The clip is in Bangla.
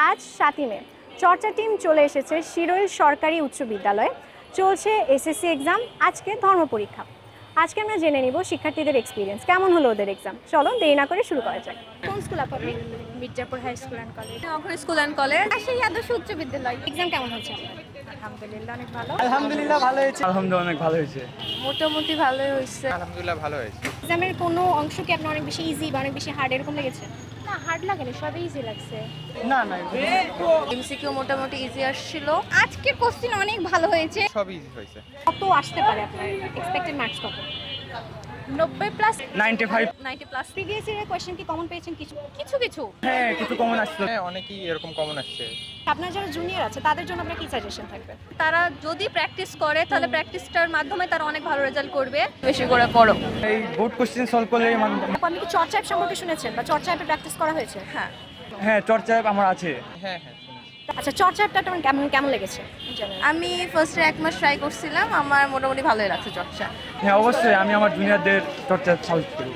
আজ 7ই মে চর্চা টিম চলে এসেছে শিরোইল সরকারি উচ্চ বিদ্যালয়ে। চলছে এসএসসি এক্সাম, আজকে ধর্ম পরীক্ষা। আজকে আমরা জেনে নিব শিক্ষার্থীদের এক্সপিরিয়েন্স কেমন হলো ওদের এক্সাম। চলো দেরি না করে শুরু করা যাক। কোন স্কুল আপনি? Mirzapur high school and college, Agrani school and college, সেই আদর্শ উচ্চ বিদ্যালয়। এক্সাম কেমন হচ্ছে আপনার? আলহামদুলিল্লাহ অনেক ভালো। আলহামদুলিল্লাহ ভালো হয়েছে। আলহামদুলিল্লাহ অনেক ভালো হয়েছে। মোটামুটি ভালোই হয়েছে। আলহামদুলিল্লাহ ভালো হয়েছে। এক্সামের কোনো অংশ কি আপনার অনেক বেশি ইজি বা অনেক বেশি হার্ড এরকম লেগেছে? না, হার্ড লাগেনি, সবই ইজি লাগছে। না এমসিকিউ মোটামুটি ইজি আসছিল। আজকের কোশ্চেন অনেক ভালো হয়েছে। সব ইজি হয়েছে। কত আসতে পারে আপনার এক্সপেক্টেড মার্কস কত? 90 প্লাস 95। 90 প্লাস। প্রিভিয়াস ইয়ারের কোশ্চেন কি কমন পেয়েছেন? কিছু কিছু কিছু হ্যাঁ কিছু কমন আসছিল। হ্যাঁ অনেকেই এরকম কমন আসছে। আপনার যারা জুনিয়র আছে তাদের জন্য আপনার কি সাজেশন থাকবে? তারা যদি প্র্যাকটিস করে তাহলে প্র্যাকটিসটার মাধ্যমে তারা অনেক ভালো রেজাল্ট করবে। বেশি করে পড়ো। এই বোর্ড কোশ্চেন সলভ করলে আপনি কি চর্চা অ্যাপ সম্পর্কে শুনেছেন বা চর্চা অ্যাপে প্র্যাকটিস করা হয়েছে? হ্যাঁ, হ্যাঁ চর্চা আমার আছে। হ্যাঁ হ্যাঁ শুনেছি। আচ্ছা, চর্চা অ্যাপটা তোমার কেমন কেমন লেগেছে? আমি ফার্স্টে 1 মাস ট্রাই করছিলাম, আমার মোটামুটি ভালোই লাগছে চর্চা। হ্যাঁ অবশ্যই আমি আমার জুনিয়রদের চর্চা সাজেস্ট করব।